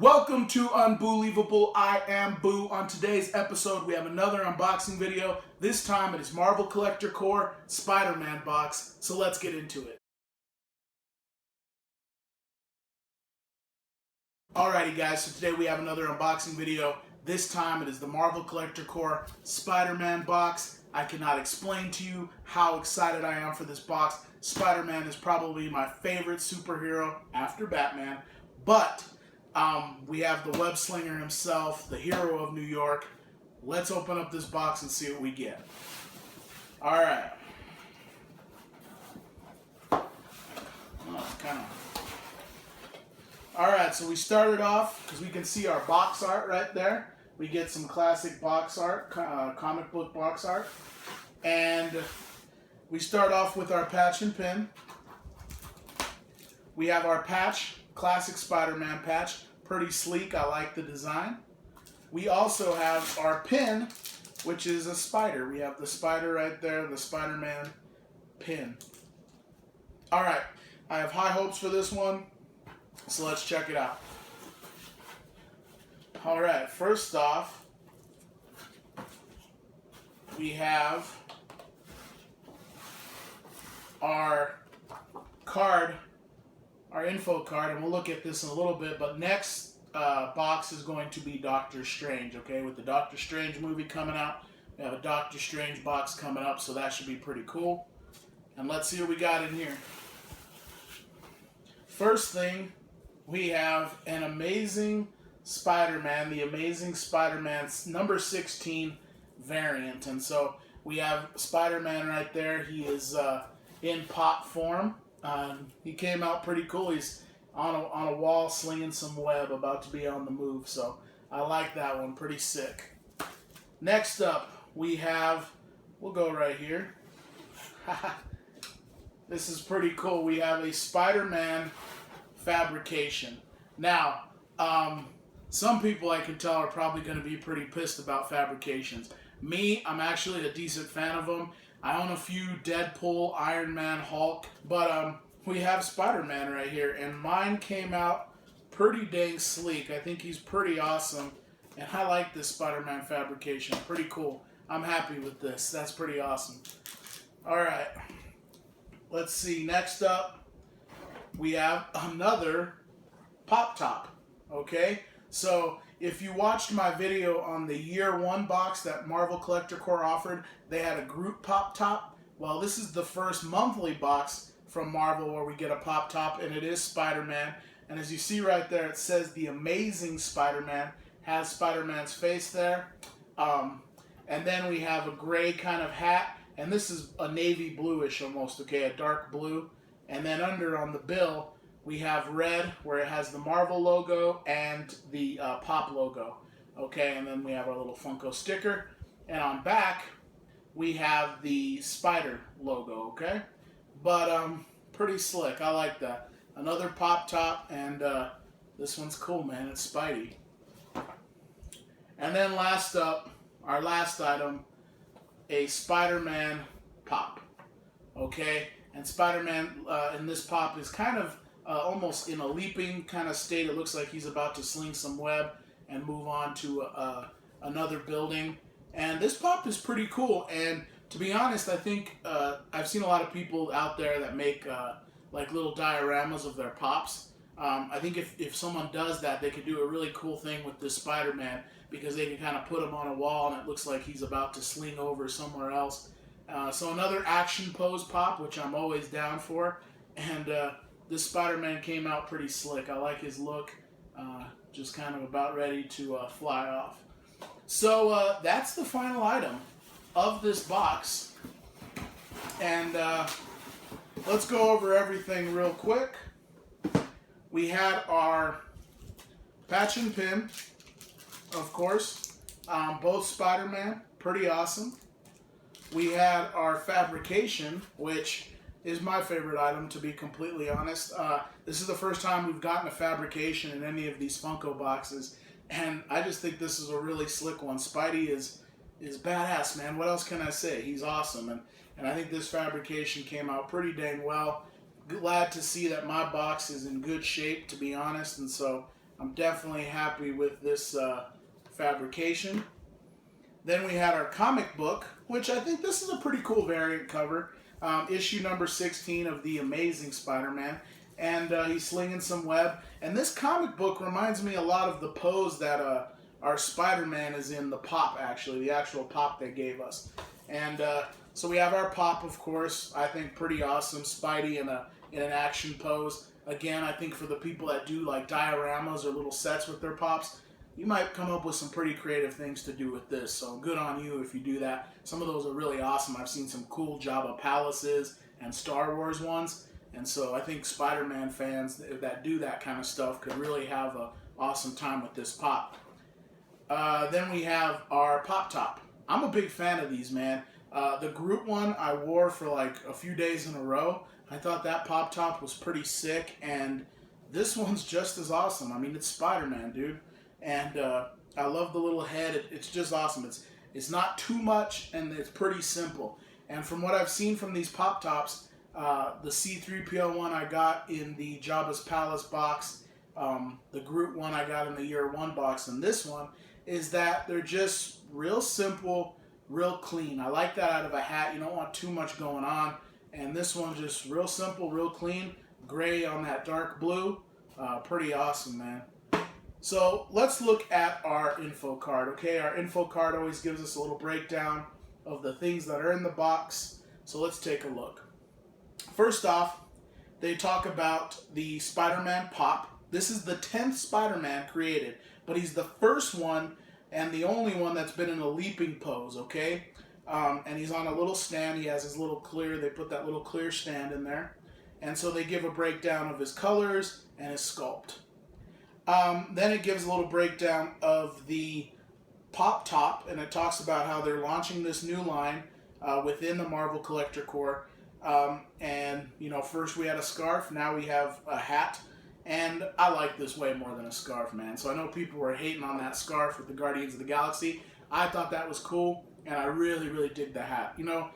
Welcome to Unbelievable. I am Boo. On today's episode, we have another unboxing video. This time it is Marvel Collector Corps Spider-Man box. So let's get into it. Alrighty guys, so today we have another unboxing video. This time it is the Marvel Collector Corps Spider-Man box. I cannot explain to you how excited I am for this box. Spider-Man is probably my favorite superhero after Batman, but we have the web slinger himself, the hero of New York. Let's open up this box and see what we get. Alright. Alright, so we started off, because we can see our box art right there. We get some classic box art, comic book box art. And we start off with our patch and pin. We have our patch, classic Spider-Man patch. Pretty sleek, I like the design. We also have our pin, which is a spider. We have the spider right there, the Spider-Man pin. Alright, I have high hopes for this one, so let's check it out. Alright, first off, we have our card, our info card, and we'll look at this in a little bit, but next box is going to be Doctor Strange, okay? With the Doctor Strange movie coming out, we have a Doctor Strange box coming up, so that should be pretty cool. And let's see what we got in here. First thing, we have an Amazing Spider-Man, the Amazing Spider-Man number 16 variant. And so we have Spider-Man right there. He is in pop form. He came out pretty cool. He's on a wall slinging some web, about to be on the move. So I like that one. Pretty sick. Next up, we have, we'll go right here. This is pretty cool. We have a Spider-Man Fabrication. Now, some people I can tell are probably going to be pretty pissed about Fabrications. Me, I'm actually a decent fan of them. I own a few Deadpool, Iron Man, Hulk, but we have Spider-Man right here, and mine came out pretty dang sleek. I think he's pretty awesome, and I like this Spider-Man Fabrication. Pretty cool. I'm happy with this. That's pretty awesome. Alright, let's see. Next up, we have another Pop Top, okay? So, if you watched my video on the Year 1 box that Marvel Collector Corps offered, they had a group Pop Top. Well, this is the first monthly box from Marvel where we get a Pop Top, and it is Spider-Man. And as you see right there, it says the Amazing Spider-Man, has Spider-Man's face there. And then we have a gray kind of hat, and this is a navy bluish almost, okay, a dark blue. And then under on the bill, we have red, where it has the Marvel logo and the Pop logo. Okay, and then we have our little Funko sticker. And on back, we have the Spider logo, okay? But pretty slick. I like that. Another Pop Top, and this one's cool, man. It's Spidey. And then last up, our last item, a Spider-Man Pop. Okay? And Spider-Man in this Pop is kind of almost in a leaping kind of state. It looks like he's about to sling some web and move on to another building. And this Pop is pretty cool. And to be honest, I think I've seen a lot of people out there that make like little dioramas of their Pops. I think if someone does that, they could do a really cool thing with this Spider-Man, because they can kind of put him on a wall and it looks like he's about to sling over somewhere else. So another action pose Pop, which I'm always down for. And this Spider-Man came out pretty slick. I like his look. Just kind of about ready to fly off. So that's the final item of this box. And let's go over everything real quick. We had our patch and pin, of course. Both Spider-Man. Pretty awesome. We had our Fabrication, which is my favorite item, to be completely honest. This is the first time we've gotten a Fabrication in any of these Funko boxes, and I just think this is a really slick one. Spidey is badass, man. What else can I say? He's awesome, and I think this Fabrication came out pretty dang well. Glad to see that my box is in good shape, to be honest, and so I'm definitely happy with this fabrication. Then we had our comic book, which I think this is a pretty cool variant cover. Issue number 16 of The Amazing Spider-Man. And he's slinging some web. And this comic book reminds me a lot of the pose that our Spider-Man is in, the pop, actually. The actual pop they gave us. And so we have our pop, of course. I think pretty awesome. Spidey in an action pose. Again, I think for the people that do like dioramas or little sets with their pops, you might come up with some pretty creative things to do with this. So good on you if you do that. Some of those are really awesome. I've seen some cool Jabba Palaces and Star Wars ones. And so I think Spider-Man fans that do that kind of stuff could really have an awesome time with this pop. Then we have our Pop Top. I'm a big fan of these, man. The Groot one I wore for like a few days in a row. I thought that Pop Top was pretty sick, and this one's just as awesome. I mean, it's Spider-Man, dude. And I love the little head. It's just awesome. It's not too much, and it's pretty simple. And from what I've seen from these Pop Tops, the C-3PO one I got in the Jabba's Palace box, the Groot one I got in the Year One box, and this one is that they're just real simple, real clean. I like that out of a hat. You don't want too much going on. And this one just real simple, real clean. Gray on that dark blue. Pretty awesome, man. So let's look at our info card, okay? Our info card always gives us a little breakdown of the things that are in the box. So let's take a look. First off, they talk about the Spider-Man Pop. This is the 10th Spider-Man created, but he's the first one and the only one that's been in a leaping pose, okay? And he's on a little stand. He has his little clear. They put that little clear stand in there. And so they give a breakdown of his colors and his sculpt. Then it gives a little breakdown of the Pop Top, and it talks about how they're launching this new line within the Marvel Collector Corps. And, you know, first we had a scarf, now we have a hat. And I like this way more than a scarf, man. So I know people were hating on that scarf with the Guardians of the Galaxy. I thought that was cool, and I really, really dig the hat. You know,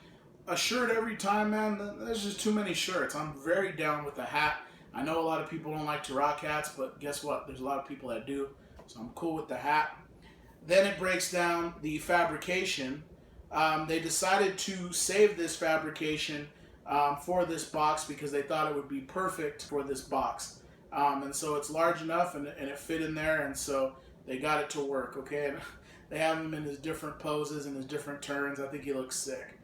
a shirt every time, man, there's just too many shirts. I'm very down with the hat. I know a lot of people don't like to rock hats, but guess what? There's a lot of people that do. So I'm cool with the hat. Then it breaks down the fabrication. They decided to save this fabrication for this box because they thought it would be perfect for this box. And so it's large enough and it fit in there, and so they got it to work, okay? And they have him in his different poses and his different turns. I think he looks sick.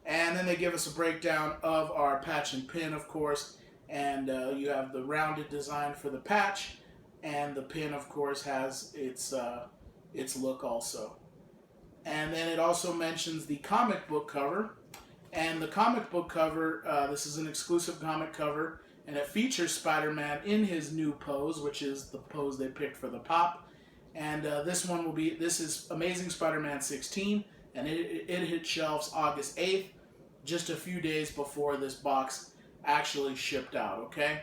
And then they give us a breakdown of our patch and pin, of course. And you have the rounded design for the patch, and the pin, of course, has its look also. And then it also mentions the comic book cover. And the comic book cover, this is an exclusive comic cover, and it features Spider-Man in his new pose, which is the pose they picked for the pop. And this is Amazing Spider-Man 16, and it hit shelves August 8th, just a few days before this box actually shipped out, okay?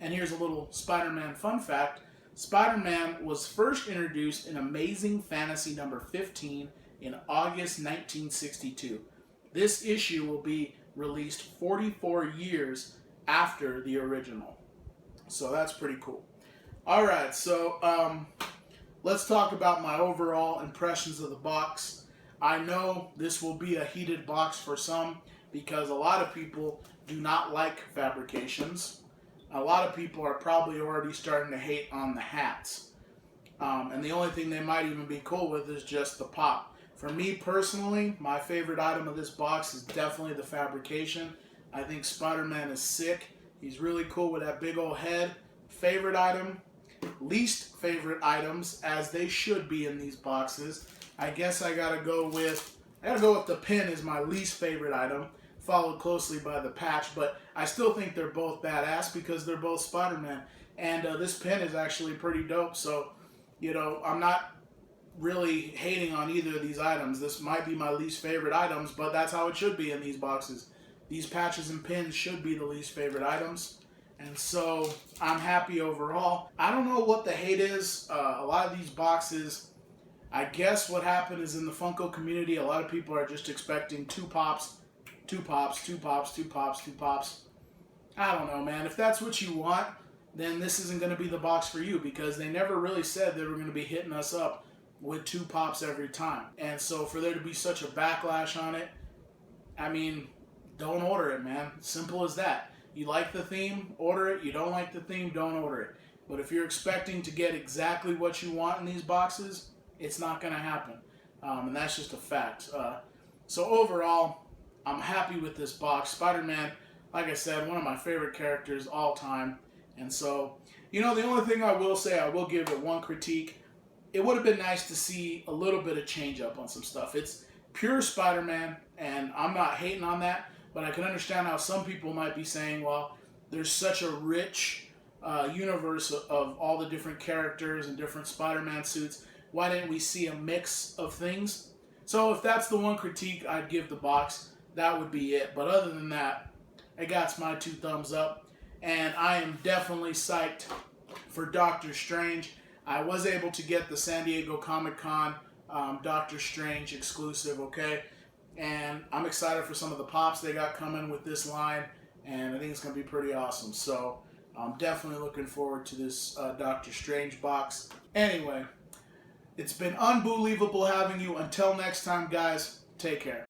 And here's a little Spider-Man fun fact. Spider-Man was first introduced in Amazing Fantasy number 15 in August 1962. This issue will be released 44 years after the original. So that's pretty cool. All right, so let's talk about my overall impressions of the box. I know this will be a heated box for some because a lot of people do not like fabrications. A lot of people are probably already starting to hate on the hats. And the only thing they might even be cool with is just the pop. For me personally, my favorite item of this box is definitely the fabrication. I think Spider-Man is sick. He's really cool with that big old head. Favorite item, least favorite items, as they should be in these boxes. I guess I gotta go with the pin is my least favorite item, followed closely by the patch, but I still think they're both badass because they're both Spider-Man. And this pin is actually pretty dope, so, you know, I'm not really hating on either of these items. This might be my least favorite items, but that's how it should be in these boxes. These patches and pins should be the least favorite items. And so I'm happy overall. I don't know what the hate is. A lot of these boxes, I guess what happened is in the Funko community, a lot of people are just expecting two pops. I don't know, man. If that's what you want, then this isn't going to be the box for you, because they never really said they were going to be hitting us up with 2 pops every time. And so for there to be such a backlash on it, I mean, don't order it, man. Simple as that. You like the theme, order it. You don't like the theme, don't order it. But if you're expecting to get exactly what you want in these boxes, it's not going to happen. And that's just a fact. So overall, I'm happy with this box. Spider-Man, like I said, one of my favorite characters all time. And so, you know, the only thing I will say, I will give it one critique. It would have been nice to see a little bit of change up on some stuff. It's pure Spider-Man, and I'm not hating on that, but I can understand how some people might be saying, well, there's such a rich universe of all the different characters and different Spider-Man suits. Why didn't we see a mix of things? So if that's the one critique I'd give the box, that would be it. But other than that, it got my 2 thumbs up. And I am definitely psyched for Doctor Strange. I was able to get the San Diego Comic-Con Doctor Strange exclusive, okay? And I'm excited for some of the pops they got coming with this line. And I think it's going to be pretty awesome. So I'm definitely looking forward to this Doctor Strange box. Anyway, it's been unbelievable having you. Until next time, guys, take care.